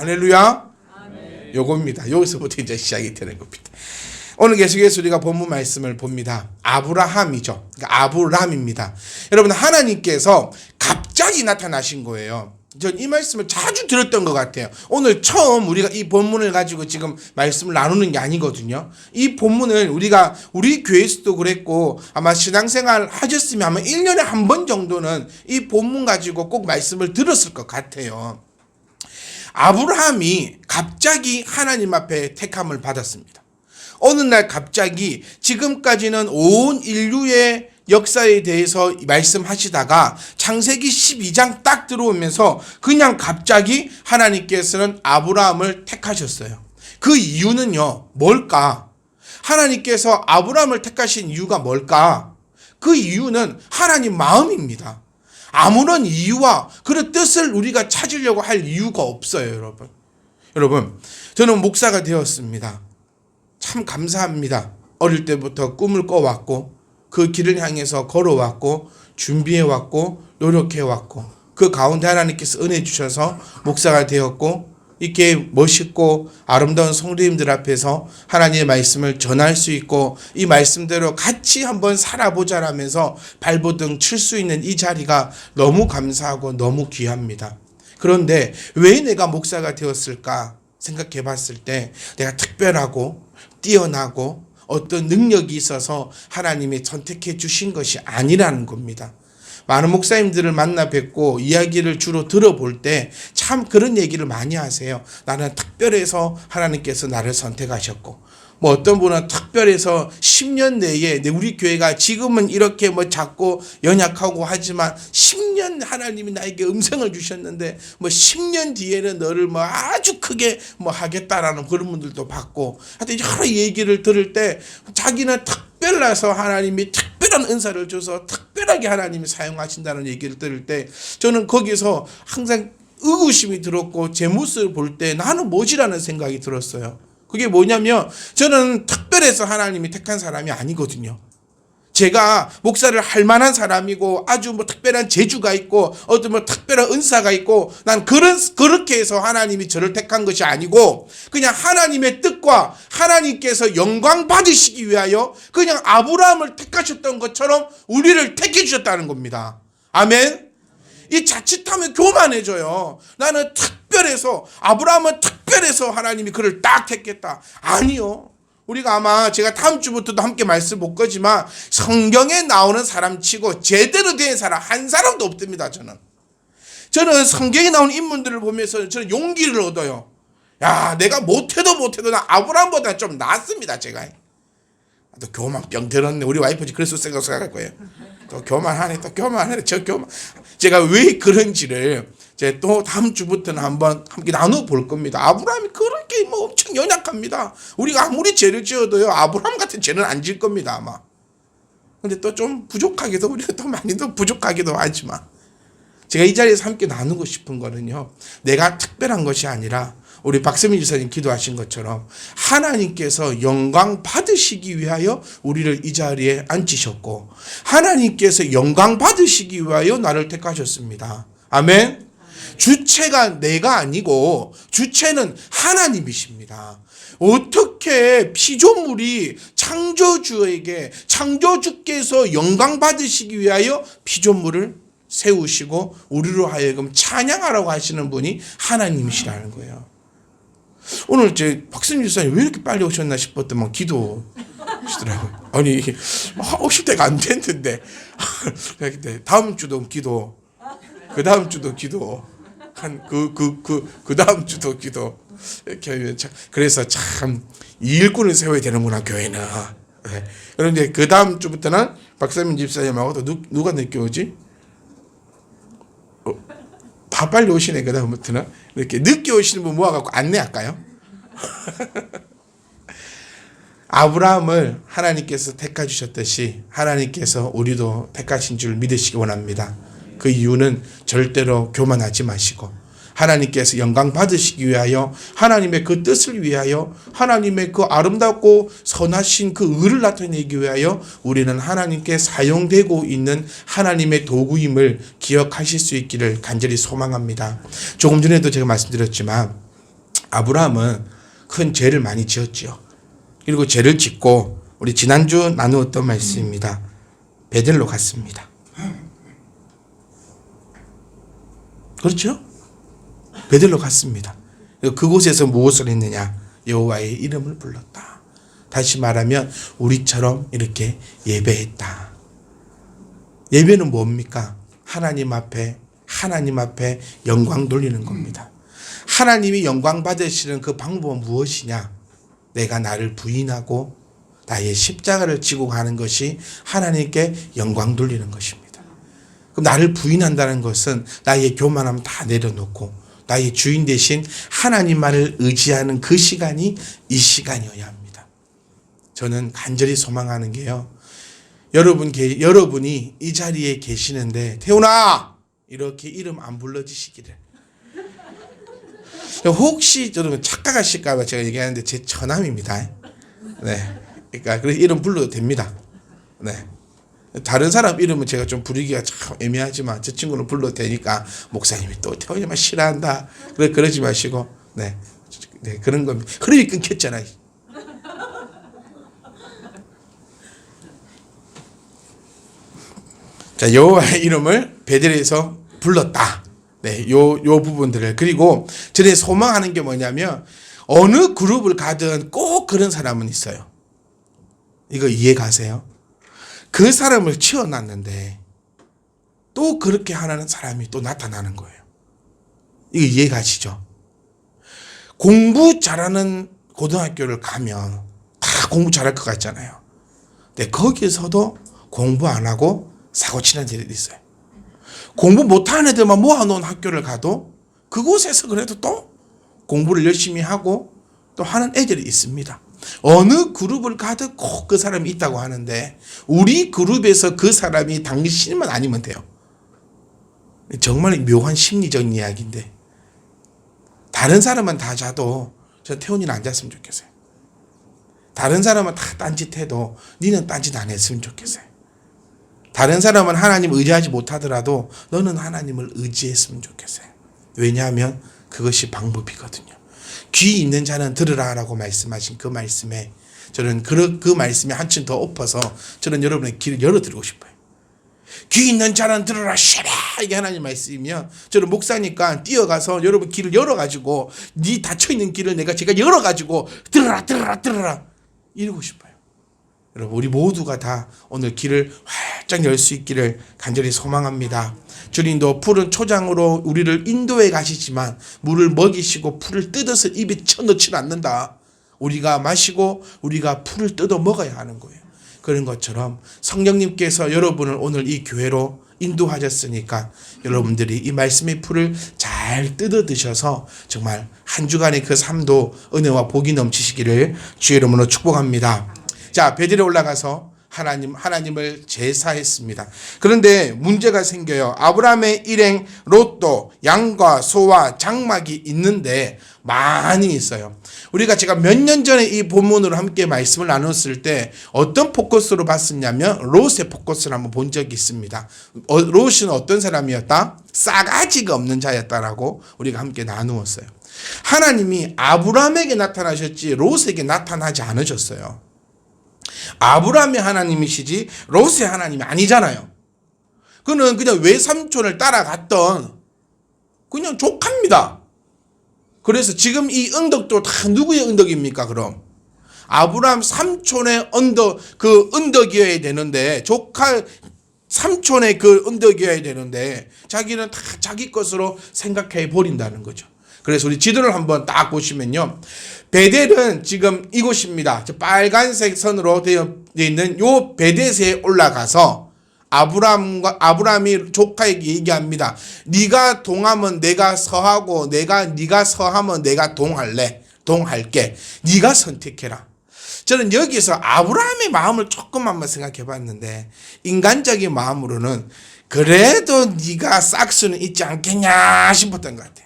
할렐루야. 요겁니다. 여기서부터 이제 시작이 되는 겁니다. 오늘 계속해서 우리가 본문 말씀을 봅니다. 아브라함이죠. 그러니까 아브람입니다. 여러분, 하나님께서 갑자기 나타나신 거예요. 전 이 말씀을 자주 들었던 것 같아요. 오늘 처음 우리가 이 본문을 가지고 지금 말씀을 나누는 게 아니거든요. 이 본문을 우리 교회에서도 그랬고, 아마 신앙생활 하셨으면 아마 1년에 한 번 정도는 이 본문 가지고 꼭 말씀을 들었을 것 같아요. 아브라함이 갑자기 하나님 앞에 택함을 받았습니다. 어느 날 갑자기, 지금까지는 온 인류의 역사에 대해서 말씀하시다가 창세기 12장 딱 들어오면서 그냥 갑자기 하나님께서는 아브라함을 택하셨어요. 그 이유는요, 뭘까? 하나님께서 아브라함을 택하신 이유가 뭘까? 그 이유는 하나님 마음입니다. 아무런 이유와 그런 뜻을 우리가 찾으려고 할 이유가 없어요, 여러분. 여러분, 저는 목사가 되었습니다. 참 감사합니다. 어릴 때부터 꿈을 꿔왔고, 그 길을 향해서 걸어왔고, 준비해왔고, 노력해왔고, 그 가운데 하나님께서 은혜 주셔서 목사가 되었고, 이렇게 멋있고 아름다운 성도님들 앞에서 하나님의 말씀을 전할 수 있고, 이 말씀대로 같이 한번 살아보자라면서 발버둥 칠 수 있는 이 자리가 너무 감사하고 너무 귀합니다. 그런데 왜 내가 목사가 되었을까 생각해 봤을 때, 내가 특별하고 뛰어나고 어떤 능력이 있어서 하나님이 선택해 주신 것이 아니라는 겁니다. 많은 목사님들을 만나 뵙고 이야기를 주로 들어볼 때 참 그런 얘기를 많이 하세요. 나는 특별해서 하나님께서 나를 선택하셨고, 뭐 어떤 분은 특별해서 10년 내에 우리 교회가 지금은 이렇게 뭐 작고 연약하고 하지만 10년 하나님이 나에게 음성을 주셨는데 뭐 10년 뒤에는 너를 뭐 아주 크게 뭐 하겠다라는 그런 분들도 봤고, 하여튼 여러 얘기를 들을 때 자기는 특별해서 하나님이 특별한 은사를 줘서 특별하게 하나님이 사용하신다는 얘기를 들을 때 저는 거기서 항상 의구심이 들었고, 제 모습을 볼 때 나는 뭐지라는 생각이 들었어요. 그게 뭐냐면, 저는 특별해서 하나님이 택한 사람이 아니거든요. 제가 목사를 할 만한 사람이고 아주 뭐 특별한 재주가 있고 어떤 뭐 특별한 은사가 있고, 난 그렇게 해서 하나님이 저를 택한 것이 아니고, 그냥 하나님의 뜻과 하나님께서 영광 받으시기 위하여 그냥 아브라함을 택하셨던 것처럼 우리를 택해 주셨다는 겁니다. 아멘. 이 자칫하면 교만해져요. 나는 특별해서, 아브라함은 특별해서 하나님이 그를 딱 택했다. 아니요. 우리가 아마 제가 다음 주부터도 함께 말씀 못 거지만 성경에 나오는 사람 치고 제대로 된 사람 한 사람도 없습니다. 저는 성경에 나오는 인물들을 보면서 저는 용기를 얻어요. 야, 내가 못해도 나 아브라함보다 좀 낫습니다. 제가 또 교만병 들었네. 우리 와이프 그래서 생각할 거예요. 또 교만하네. 제가 왜 그런지를 제가 또 다음 주부터는 한번 함께 나눠볼 겁니다. 아브라함이 그렇게 뭐 엄청 연약합니다. 우리가 아무리 죄를 지어도요, 아브라함 같은 죄는 안 질 겁니다, 아마. 근데 또 좀 부족하기도, 우리가 또 많이 더 부족하기도 하지만, 제가 이 자리에서 함께 나누고 싶은 거는요, 내가 특별한 것이 아니라 우리 박세민 지사님 기도하신 것처럼 하나님께서 영광 받으시기 위하여 우리를 이 자리에 앉히셨고, 하나님께서 영광 받으시기 위하여 나를 택하셨습니다. 아멘. 주체가 내가 아니고 주체는 하나님이십니다. 어떻게 피조물이 창조주께서 영광 받으시기 위하여 피조물을 세우시고 우리로 하여금 찬양하라고 하시는 분이 하나님이시라는 거예요. 오늘 제 박승일 집사님 왜 이렇게 빨리 오셨나 싶었더만 기도하시더라고요. 아니, 오실 때가 안 됐는데 다음 주도 기도, 그 다음 주도 기도, 그 다음 주도 기도. 이렇게 그래서 참 일꾼을 세워야 되는구나, 교회는. 네. 그런데 그 다음 주부터는 박세민 집사님하고 또 누가 늦게 오지? 다 빨리 오시네. 그 다음부터는 이렇게 늦게 오시는 분 모아갖고 안내할까요? 아브라함을 하나님께서 택하주셨듯이 하나님께서 우리도 택하신 줄 믿으시기 원합니다. 그 이유는 절대로 교만하지 마시고 하나님께서 영광 받으시기 위하여, 하나님의 그 뜻을 위하여, 하나님의 그 아름답고 선하신 그 의를 나타내기 위하여 우리는 하나님께 사용되고 있는 하나님의 도구임을 기억하실 수 있기를 간절히 소망합니다. 조금 전에도 제가 말씀드렸지만 아브라함은 큰 죄를 많이 지었지요. 그리고 죄를 짓고 우리 지난주 나누었던 말씀입니다. 베델로 갔습니다. 그렇죠? 베델로 갔습니다. 그곳에서 무엇을 했느냐? 여호와의 이름을 불렀다. 다시 말하면 우리처럼 이렇게 예배했다. 예배는 뭡니까? 하나님 앞에 영광 돌리는 겁니다. 하나님이 영광 받으시는 그 방법은 무엇이냐? 내가 나를 부인하고 나의 십자가를 지고 가는 것이 하나님께 영광 돌리는 것입니다. 그럼 나를 부인한다는 것은 나의 교만함 다 내려놓고 나의 주인 대신 하나님만을 의지하는 그 시간이 이 시간이어야 합니다. 저는 간절히 소망하는 게요. 여러분이 이 자리에 계시는데 태훈아! 이렇게 이름 안 불러주시기를. 혹시 여러분 착각하실까봐 제가 얘기하는데 제 처남입니다. 네. 그러니까 그래서 이름 불러도 됩니다. 네. 다른 사람 이름은 제가 좀 부르기가 참 애매하지만 저 친구는 불러도 되니까 목사님이 또 태훈이만 싫어한다. 그러지 마시고 네 그런 겁니다. 흐름이 끊겼잖아요. 자, 여호와의 이름을 베델에서 불렀다. 네, 요 부분들을. 그리고 저는 소망하는 게 뭐냐면 어느 그룹을 가든 꼭 그런 사람은 있어요. 이거 이해 가세요? 그 사람을 치워놨는데 또 그렇게 하는 사람이 또 나타나는 거예요. 이거 이해 가시죠? 공부 잘하는 고등학교를 가면 다 공부 잘할 것 같잖아요. 근데 거기서도 공부 안 하고 사고 치는 애들이 있어요. 공부 못하는 애들만 모아놓은 학교를 가도 그곳에서 그래도 또 공부를 열심히 하고 또 하는 애들이 있습니다. 어느 그룹을 가도 꼭 그 사람이 있다고 하는데 우리 그룹에서 그 사람이 당신만 아니면 돼요. 정말 묘한 심리적인 이야기인데 다른 사람은 다 자도 저 태훈이는 안 잤으면 좋겠어요. 다른 사람은 다 딴짓해도 니는 딴짓 안 했으면 좋겠어요. 다른 사람은 하나님 의지하지 못하더라도 너는 하나님을 의지했으면 좋겠어요. 왜냐하면 그것이 방법이거든요. 귀 있는 자는 들으라라고 말씀하신 그 말씀에 저는 그 말씀에 한층 더 엎어서 저는 여러분의 귀를 열어드리고 싶어요. 귀 있는 자는 들으라 쉐라 이게 하나님 말씀이면 저는 목사니까 뛰어가서 여러분 귀를 열어가지고 네 닫혀있는 귀를 제가 열어가지고 들으라 이러고 싶어요. 여러분 우리 모두가 다 오늘 귀를 활짝 열 수 있기를 간절히 소망합니다. 주님도 푸른 초장으로 우리를 인도해 가시지만 물을 먹이시고 풀을 뜯어서 입에 쳐넣지는 않는다. 우리가 마시고 우리가 풀을 뜯어 먹어야 하는 거예요. 그런 것처럼 성령님께서 여러분을 오늘 이 교회로 인도하셨으니까 여러분들이 이 말씀의 풀을 잘 뜯어 드셔서 정말 한 주간의 그 삶도 은혜와 복이 넘치시기를 주의 이름으로 축복합니다. 자, 베델에 올라가서 하나님을 제사했습니다. 그런데 문제가 생겨요. 아브라함의 일행 롯도 양과 소와 장막이 있는데 많이 있어요. 우리가 제가 몇 년 전에 이 본문으로 함께 말씀을 나눴을 때 어떤 포커스로 봤었냐면 롯의 포커스를 한번 본 적이 있습니다. 롯은 어떤 사람이었다? 싸가지가 없는 자였다라고 우리가 함께 나누었어요. 하나님이 아브라함에게 나타나셨지 롯에게 나타나지 않으셨어요. 아브라함의 하나님이시지 롯의 하나님이 아니잖아요. 그는 그냥 외삼촌을 따라갔던 그냥 조카입니다. 그래서 지금 이 언덕도 다 누구의 언덕입니까? 그럼 아브라함 삼촌의 그 언덕이어야 되는데 조카 삼촌의 그 언덕이어야 되는데 자기는 다 자기 것으로 생각해 버린다는 거죠. 그래서 우리 지도를 한번 딱 보시면요. 베델은 지금 이곳입니다. 빨간색 선으로 되어 있는 요 베델에 올라가서 아브라함이 조카에게 얘기합니다. 네가 동하면 내가 서하고 네가 서하면 내가 동할게. 네가 선택해라. 저는 여기서 아브라함의 마음을 조금만 생각해 봤는데 인간적인 마음으로는 그래도 네가 싹수는 있지 않겠냐 싶었던 것 같아요.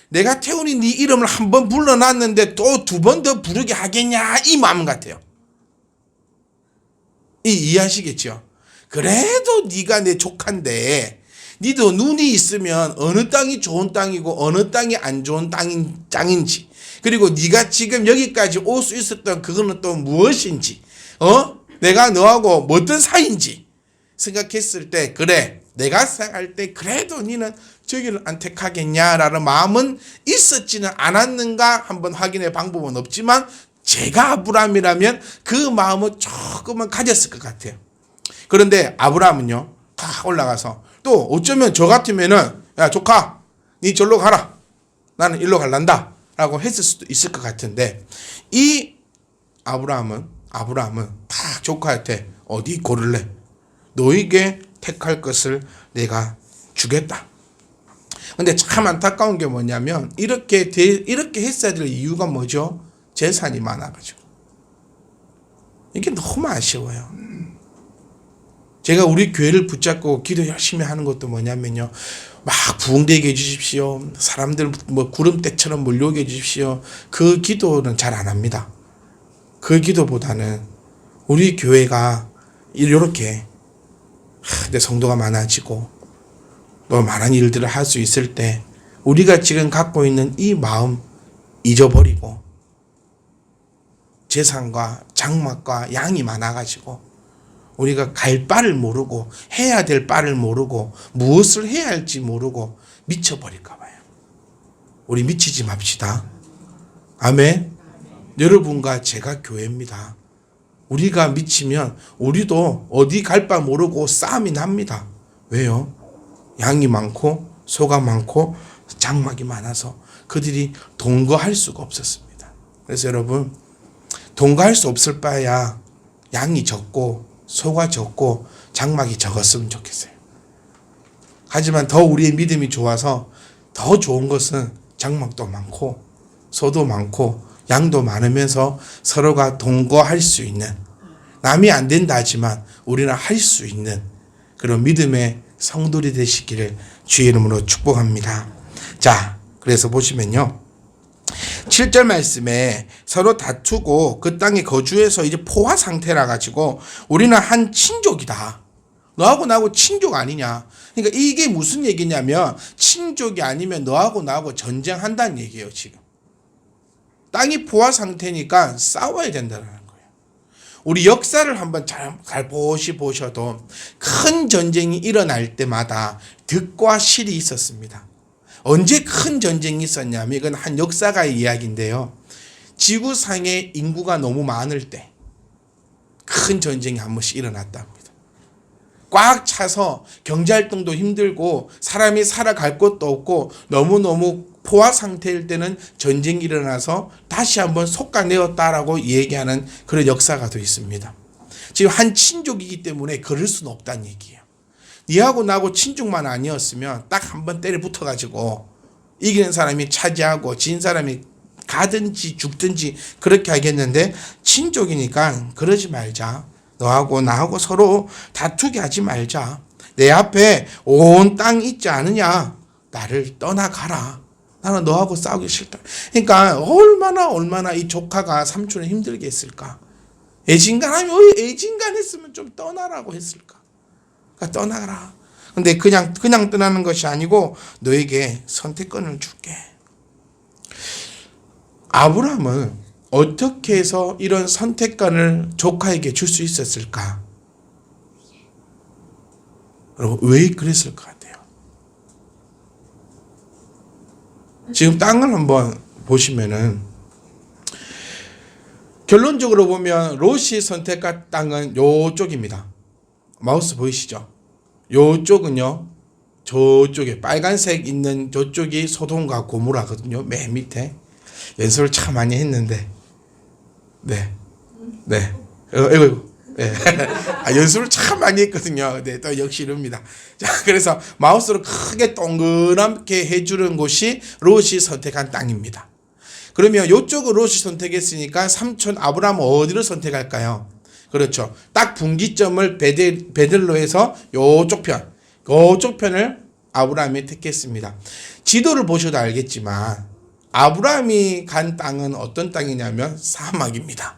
내가 태훈이 네 이름을 한 번 불러놨는데 또 두 번 더 부르게 하겠냐 이 마음 같아요. 이해하시겠죠? 그래도 네가 내 조카인데 니도 눈이 있으면 어느 땅이 좋은 땅이고 어느 땅이 안 좋은 땅인지 그리고 네가 지금 여기까지 올 수 있었던 그거는 또 무엇인지, 내가 너하고 어떤 사이인지 생각했을 때, 그래, 내가 생각할 때 그래도 너는 저기를 안 택하겠냐라는 마음은 있었지는 않았는가 한번 확인할 방법은 없지만, 제가 아브라함이라면 그 마음을 조금은 가졌을 것 같아요. 그런데 아브라함은요, 탁 올라가서 또 어쩌면 저 같으면은, 야 조카, 니 절로 가라, 나는 일로 갈란다 라고 했을 수도 있을 것 같은데, 이 아브라함은 탁 조카한테 어디 고를래? 너에게 택할 것을 내가 주겠다. 근데 참 안타까운 게 뭐냐면, 이렇게 했어야 될 이유가 뭐죠? 재산이 많아가지고. 이게 너무 아쉬워요. 제가 우리 교회를 붙잡고 기도 열심히 하는 것도 뭐냐면요, 막 부흥되게 해주십시오, 사람들 뭐 구름대처럼 몰려오게 해주십시오, 그 기도는 잘 안 합니다. 그 기도보다는 우리 교회가 이렇게 내 성도가 많아지고 뭐 많은 일들을 할 수 있을 때, 우리가 지금 갖고 있는 이 마음 잊어버리고 재산과 장막과 양이 많아가지고 우리가 갈 바를 모르고 해야 될 바를 모르고 무엇을 해야 할지 모르고 미쳐버릴까 봐요. 우리 미치지 맙시다. 아멘. 여러분과 제가 교회입니다. 우리가 미치면 우리도 어디 갈 바 모르고 싸움이 납니다. 왜요? 양이 많고 소가 많고 장막이 많아서 그들이 동거할 수가 없었습니다. 그래서 여러분, 동거할 수 없을 바야 양이 적고 소가 적고 장막이 적었으면 좋겠어요. 하지만 더 우리의 믿음이 좋아서 더 좋은 것은 장막도 많고 소도 많고 양도 많으면서 서로가 동거할 수 있는, 남이 안 된다 하지만 우리는 할 수 있는 그런 믿음의 성도들이 되시기를 주의 이름으로 축복합니다. 자, 그래서 보시면요, 7절 말씀에 서로 다투고 그 땅에 거주해서 이제 포화 상태라 가지고 우리는 한 친족이다, 너하고 나하고 친족 아니냐. 그러니까 이게 무슨 얘기냐면, 친족이 아니면 너하고 나하고 전쟁한다는 얘기예요. 지금 땅이 포화 상태니까 싸워야 된다는 거예요. 우리 역사를 한번 잘 보셔도 큰 전쟁이 일어날 때마다 득과 실이 있었습니다. 언제 큰 전쟁이 있었냐면, 이건 한 역사가의 이야기인데요, 지구상에 인구가 너무 많을 때 큰 전쟁이 한 번씩 일어났답니다. 꽉 차서 경제활동도 힘들고 사람이 살아갈 곳도 없고 너무너무 포화 상태일 때는 전쟁이 일어나서 다시 한번 솎아내었다라고 얘기하는 그런 역사가 더 있습니다. 지금 한 친족이기 때문에 그럴 수는 없다는 얘기예요. 니하고 나하고 친족만 아니었으면 딱 한번 때려 붙어가지고 이기는 사람이 차지하고 진 사람이 가든지 죽든지 그렇게 하겠는데, 친족이니까 그러지 말자. 너하고 나하고 서로 다투게 하지 말자. 내 앞에 온 땅 있지 않느냐, 나를 떠나가라. 나는 너하고 싸우기 싫다. 그러니까 얼마나 이 조카가 삼촌을 힘들게 했을까. 애진간하면 애진간했으면 좀 떠나라고 했을까. 그러니까 떠나라. 근데 그냥 떠나는 것이 아니고 너에게 선택권을 줄게. 아브라함은 어떻게 해서 이런 선택권을 조카에게 줄 수 있었을까? 여러분, 왜 그랬을 것 같아요? 지금 땅을 한번 보시면은 결론적으로 보면 롯이 선택한 땅은 요쪽입니다. 마우스 보이시죠? 요쪽은요, 저쪽에 빨간색 있는 저쪽이 소돔과 고모라거든요. 맨 밑에. 연습을 참 많이 했는데, 네. 연습을 참 많이 했거든요. 네, 또 역시 이럽니다. 자, 그래서 마우스로 크게 동그랗게 해주는 곳이 롯이 선택한 땅입니다. 그러면 이쪽을 롯이 선택했으니까 삼촌 아브라함은 어디를 선택할까요? 그렇죠. 딱 분기점을 베들로에서 요쪽 편을 아브라함이 택했습니다. 지도를 보셔도 알겠지만 아브라함이 간 땅은 어떤 땅이냐면 사막입니다.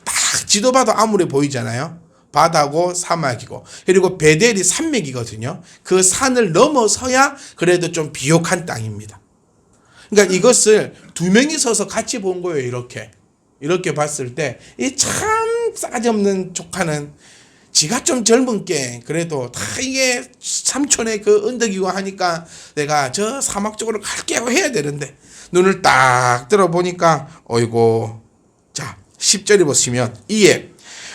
딱 지도 봐도 아무리 보이잖아요. 바다고 사막이고, 그리고 베델이 산맥이거든요. 그 산을 넘어서야 그래도 좀 비옥한 땅입니다. 그러니까 이것을 두 명이 서서 같이 본 거예요. 이렇게 봤을 때 이 참 싸가지 없는 조카는 지가 좀 젊은 게 그래도 다 이게 삼촌의 그 언덕이고 하니까 내가 저 사막 쪽으로 갈게요 해야 되는데 눈을 딱 들어보니까 어이고. 자 10절에 보시면 이에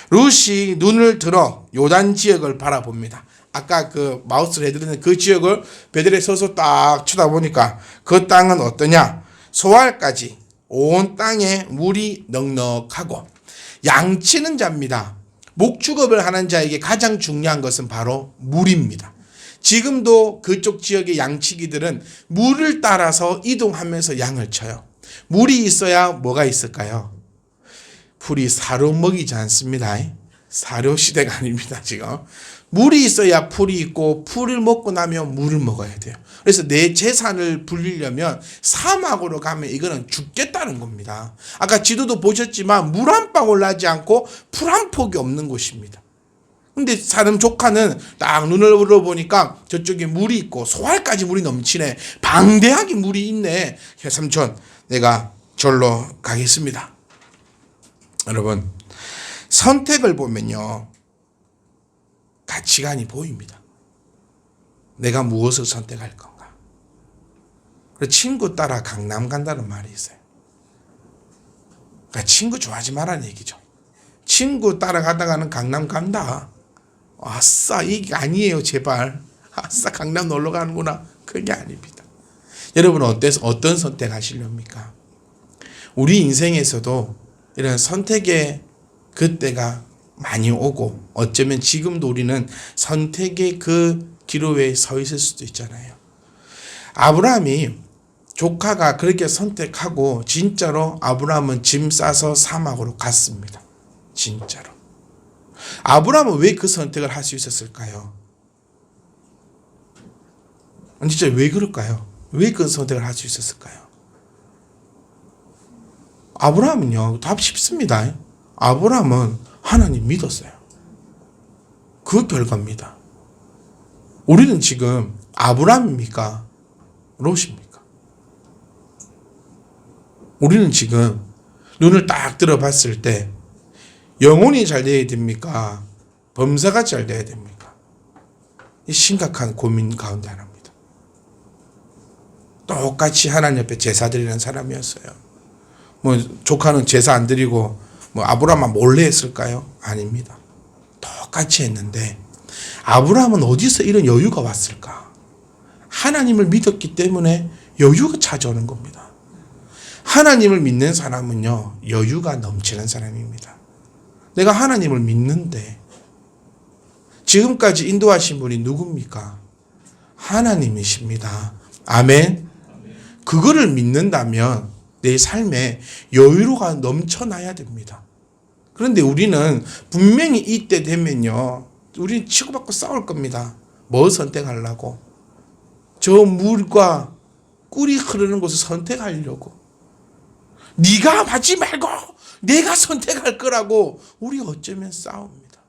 룻이 눈을 들어 요단 지역을 바라봅니다. 아까 그 마우스를 해드리는 그 지역을 베델에 서서 딱 쳐다보니까 그 땅은 어떠냐? 소알까지 온 땅에 물이 넉넉하고 양치는 자입니다. 목축업을 하는 자에게 가장 중요한 것은 바로 물입니다. 지금도 그쪽 지역의 양치기들은 물을 따라서 이동하면서 양을 쳐요. 물이 있어야 뭐가 있을까요? 풀이 사료 먹이지 않습니다. 사료 시대가 아닙니다. 지금 물이 있어야 풀이 있고 풀을 먹고 나면 물을 먹어야 돼요. 그래서 내 재산을 불리려면 사막으로 가면 이거는 죽겠다는 겁니다. 아까 지도도 보셨지만 물 한 방울 나지 않고 풀 한 폭이 없는 곳입니다. 근데 사람 조카는 딱 눈을 열어보니까 저쪽에 물이 있고 소알까지 물이 넘치네. 방대하게 물이 있네. 삼촌 내가 절로 가겠습니다. 여러분 선택을 보면요 가치관이 보입니다. 내가 무엇을 선택할 건가. 친구 따라 강남 간다는 말이 있어요. 그러니까 친구 좋아하지 말라는 얘기죠. 친구 따라가다가는 강남 간다. 아싸 이게 아니에요. 제발. 아싸 강남 놀러 가는구나. 그게 아닙니다. 여러분은 어떤 선택하시렵니까? 우리 인생에서도 이런 선택의 그때가 많이 오고 어쩌면 지금도 우리는 선택의 그 기로에 서 있을 수도 있잖아요. 아브라함이 조카가 그렇게 선택하고 진짜로 아브라함은 짐 싸서 사막으로 갔습니다. 진짜로. 아브라함은 왜 그 선택을 할 수 있었을까요? 진짜 왜 그럴까요? 왜 그 선택을 할 수 있었을까요? 아브라함은요, 답 쉽습니다. 아브라함은 하나님 믿었어요. 그 결과입니다. 우리는 지금 아브라함입니까? 롯입니까? 우리는 지금 눈을 딱 들어봤을 때 영혼이 잘 돼야 됩니까? 범사가 잘 돼야 됩니까? 이 심각한 고민 가운데 하나입니다. 똑같이 하나님 옆에 제사 드리는 사람이었어요. 뭐 조카는 제사 안 드리고 뭐 아브라함만 몰래 했을까요? 아닙니다. 똑같이 했는데 아브라함은 어디서 이런 여유가 왔을까? 하나님을 믿었기 때문에 여유가 찾아오는 겁니다. 하나님을 믿는 사람은요 여유가 넘치는 사람입니다. 내가 하나님을 믿는데 지금까지 인도하신 분이 누굽니까? 하나님이십니다. 아멘. 그거를 믿는다면 내 삶에 여유가 넘쳐나야 됩니다. 그런데 우리는 분명히 이때 되면요 우리는 치고받고 싸울 겁니다. 뭐 선택하려고? 저 물과 꿀이 흐르는 곳을 선택하려고. 네가 하지 말고 내가 선택할 거라고 우리 어쩌면 싸웁니다.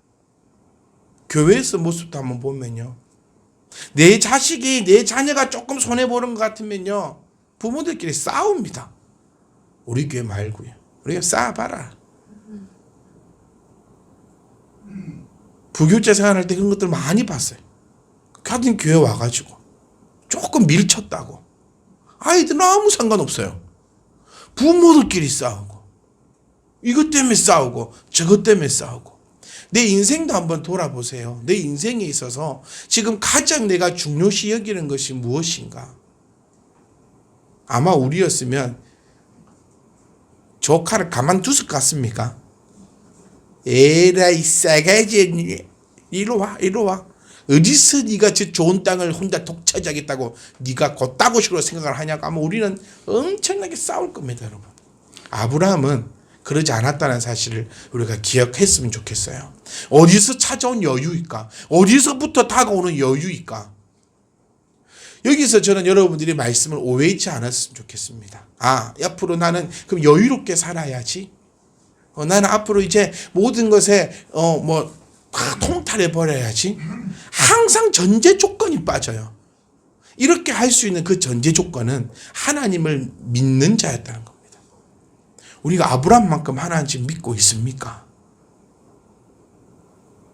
교회에서 모습도 한번 보면요 내 자식이 내 자녀가 조금 손해보는 것 같으면요 부모들끼리 싸웁니다. 우리 교회 말고요. 우리가 싸워봐라. 부교육자 생활할 때 그런 것들 많이 봤어요. 같은 교회 와가지고 조금 밀쳤다고 아이들은 아무 상관없어요. 부모들끼리 싸우고 이것 때문에 싸우고 저것 때문에 싸우고. 내 인생도 한번 돌아보세요. 내 인생에 있어서 지금 가장 내가 중요시 여기는 것이 무엇인가? 아마 우리였으면 조카를 가만두실 것 같습니까? 에라이 싸가지 이리로 와. 어디서 네가 저 좋은 땅을 혼자 독차지하겠다고 네가 곧다고식으로 생각을 하냐고 아마 우리는 엄청나게 싸울 겁니다. 여러분. 아브라함은 그러지 않았다는 사실을 우리가 기억했으면 좋겠어요. 어디서 찾아온 여유일까? 어디서부터 다가오는 여유일까? 여기서 저는 여러분들이 말씀을 오해치 않았으면 좋겠습니다. 앞으로 나는 그럼 여유롭게 살아야지. 나는 앞으로 이제 모든 것에 다 통달해 버려야지. 항상 전제 조건이 빠져요. 이렇게 할 수 있는 그 전제 조건은 하나님을 믿는 자였다는 겁니다. 우리가 아브라함만큼 하나님 믿고 있습니까?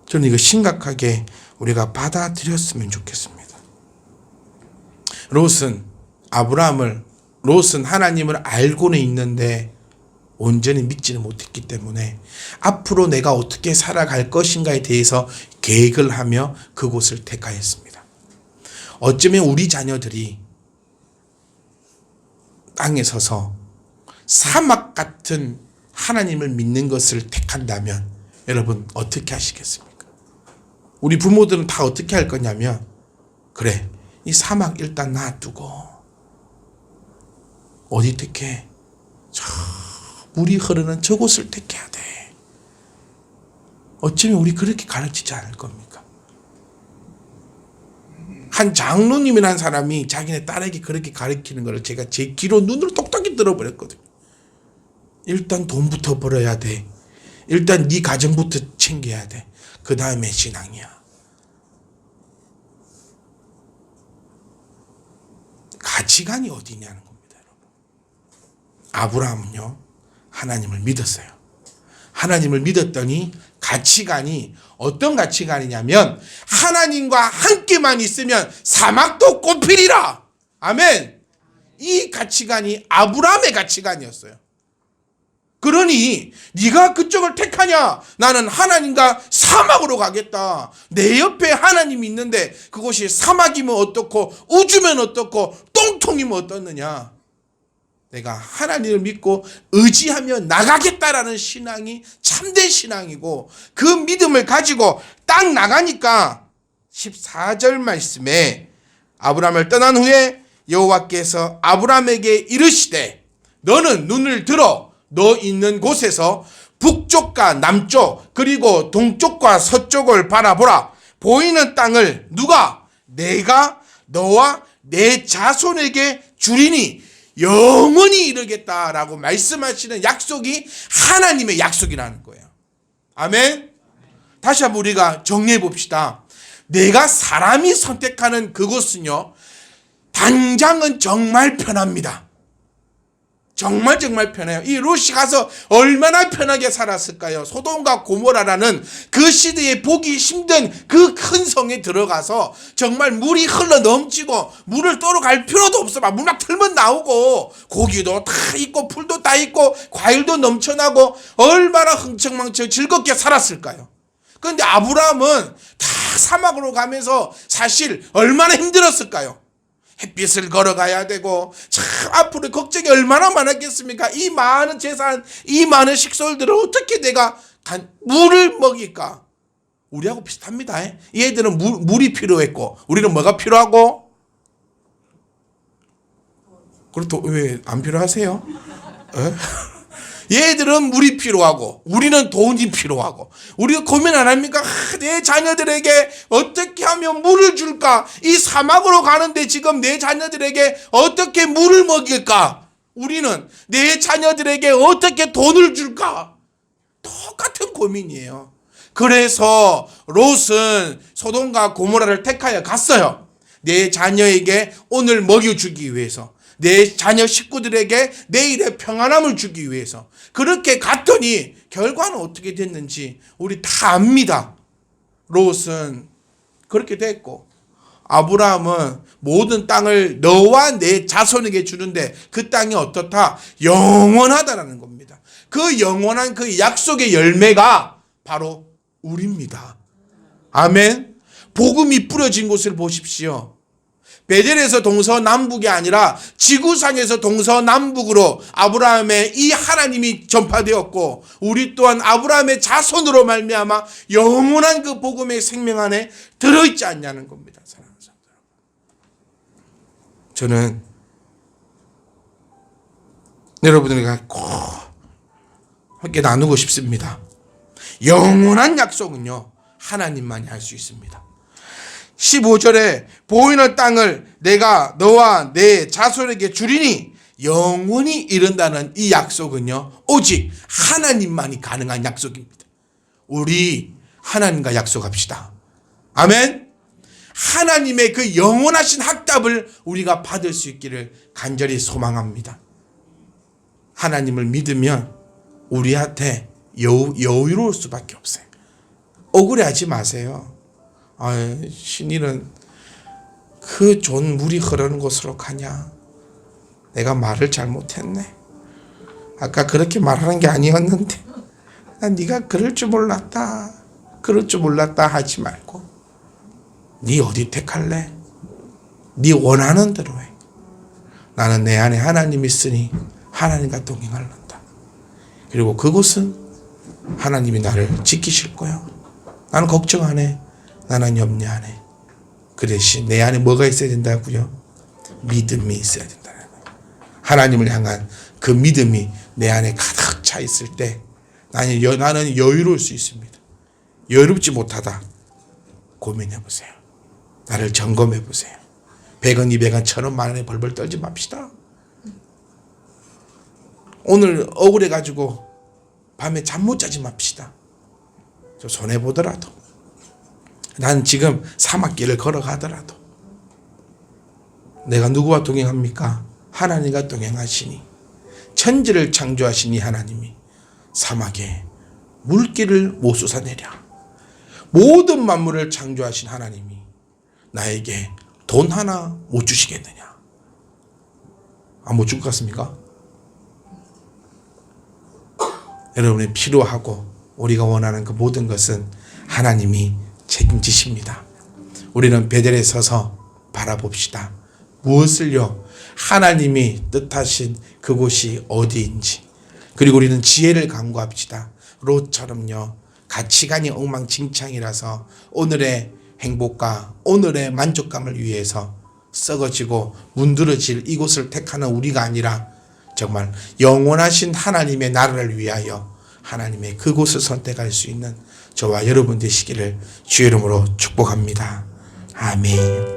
저는 이거 심각하게 우리가 받아들였으면 좋겠습니다. 롯은 하나님을 알고는 있는데 온전히 믿지는 못했기 때문에 앞으로 내가 어떻게 살아갈 것인가에 대해서 계획을 하며 그곳을 택하였습니다. 어쩌면 우리 자녀들이 땅에 서서 사막 같은 하나님을 믿는 것을 택한다면 여러분 어떻게 하시겠습니까? 우리 부모들은 다 어떻게 할 거냐면, 그래, 이 사막 일단 놔두고 어디 택해? 저 물이 흐르는 저곳을 택해야 돼. 어쩌면 우리 그렇게 가르치지 않을 겁니까? 한 장로님이라는 사람이 자기네 딸에게 그렇게 가르치는 것을 제가 제 귀로 눈으로 똑똑히 들어버렸거든요. 일단 돈부터 벌어야 돼. 일단 네 가정부터 챙겨야 돼. 그 다음에 신앙이야. 가치관이 어디 있냐는 겁니다, 여러분. 아브라함은요, 하나님을 믿었어요. 하나님을 믿었더니 가치관이 어떤 가치관이냐면, 하나님과 함께만 있으면 사막도 꽃피리라. 아멘. 이 가치관이 아브라함의 가치관이었어요. 그러니 네가 그쪽을 택하냐? 나는 하나님과 사막으로 가겠다. 내 옆에 하나님이 있는데 그곳이 사막이면 어떻고 우주면 어떻고 똥통이면 어떻느냐? 내가 하나님을 믿고 의지하며 나가겠다라는 신앙이 참된 신앙이고, 그 믿음을 가지고 딱 나가니까 14절 말씀에 아브라함을 떠난 후에 여호와께서 아브라함에게 이르시되 너는 눈을 들어 너 있는 곳에서 북쪽과 남쪽 그리고 동쪽과 서쪽을 바라보라. 보이는 땅을 누가? 내가 너와 내 자손에게 주리니 영원히 이르겠다라고 말씀하시는 약속이 하나님의 약속이라는 거예요. 아멘. 다시 한번 우리가 정리해 봅시다. 내가 사람이 선택하는 그곳은요, 당장은 정말 편합니다. 정말 편해요. 이 롯이 가서 얼마나 편하게 살았을까요? 소돔과 고모라라는 그 시대에 보기 힘든 그 큰 성에 들어가서 정말 물이 흘러 넘치고 물을 떠러 갈 필요도 없어. 막 물 막 틀면 나오고 고기도 다 있고 풀도 다 있고 과일도 넘쳐나고 얼마나 흥청망청 즐겁게 살았을까요? 그런데 아브라함은 다 사막으로 가면서 사실 얼마나 힘들었을까요? 햇빛을 걸어가야 되고 참 앞으로 걱정이 얼마나 많았겠습니까? 이 많은 재산, 이 많은 식솔들을 어떻게 내가 물을 먹일까? 우리하고 비슷합니다. 얘들은 물이 필요했고 우리는 뭐가 필요하고? 그렇다. 왜 안 필요하세요? 얘들은 물이 필요하고 우리는 돈이 필요하고, 우리가 고민 안 합니까? 내 자녀들에게 어떻게 하면 물을 줄까? 이 사막으로 가는데 지금 내 자녀들에게 어떻게 물을 먹일까? 우리는 내 자녀들에게 어떻게 돈을 줄까? 똑같은 고민이에요. 그래서 롯은 소돔과 고모라를 택하여 갔어요. 내 자녀에게 오늘 먹여주기 위해서, 내 자녀 식구들에게 내일의 평안함을 주기 위해서 그렇게 갔더니 결과는 어떻게 됐는지 우리 다 압니다. 롯은 그렇게 됐고, 아브라함은 모든 땅을 너와 내 자손에게 주는데 그 땅이 어떻다? 영원하다라는 겁니다. 그 영원한 그 약속의 열매가 바로 우리입니다. 아멘. 복음이 뿌려진 곳을 보십시오. 베델에서 동서남북이 아니라 지구상에서 동서남북으로 아브라함의 이 하나님이 전파되었고, 우리 또한 아브라함의 자손으로 말미암아 영원한 그 복음의 생명 안에 들어있지 않냐는 겁니다. 사랑하는 사람들, 저는 여러분들과 꼭 함께 나누고 싶습니다. 영원한 약속은요, 하나님만이 할 수 있습니다. 15절에 보이는 땅을 내가 너와 내 자손에게 주리니 영원히 이른다는 이 약속은요, 오직 하나님만이 가능한 약속입니다. 우리 하나님과 약속합시다. 아멘. 하나님의 그 영원하신 확답을 우리가 받을 수 있기를 간절히 소망합니다. 하나님을 믿으면 우리한테 여유로울 수밖에 없어요. 억울해하지 마세요. 신일은 그 좋은 물이 흐르는 곳으로 가냐? 내가 말을 잘못했네. 아까 그렇게 말하는 게 아니었는데 네가 그럴 줄 몰랐다. 그럴 줄 몰랐다 하지 말고 네 어디 택할래? 네 원하는 대로 해. 나는 내 안에 하나님이 있으니 하나님과 동행하란다. 그리고 그곳은 하나님이 나를 지키실 거야. 나는 걱정 안 해. 나는 염려 안 해. 그 대신 내 안에 뭐가 있어야 된다고요? 믿음이 있어야 된다는 거예요. 하나님을 향한 그 믿음이 내 안에 가득 차 있을 때 나는 여유로울 수 있습니다. 여유롭지 못하다 고민해 보세요. 나를 점검해 보세요. 100원, 200원, 1000원, 만원에 벌벌 떨지 맙시다. 오늘 억울해 가지고 밤에 잠 못 자지 맙시다. 저 손해 보더라도, 난 지금 사막길을 걸어가더라도 내가 누구와 동행합니까? 하나님과 동행하시니, 천지를 창조하시니 하나님이 사막에 물길을 못 솟아내려 모든 만물을 창조하신 하나님이 나에게 돈 하나 못 주시겠느냐? 못 줄 것 같습니까? 여러분이 필요하고 우리가 원하는 그 모든 것은 하나님이 책임지십니다. 우리는 베델에 서서 바라봅시다. 무엇을요? 하나님이 뜻하신 그곳이 어디인지. 그리고 우리는 지혜를 강구합시다. 롯처럼요, 가치관이 엉망진창이라서 오늘의 행복과 오늘의 만족감을 위해서 썩어지고 문드러질 이곳을 택하는 우리가 아니라 정말 영원하신 하나님의 나라를 위하여 하나님의 그곳을 선택할 수 있는 저와 여러분 되시기를 주의 이름으로 축복합니다. 아멘.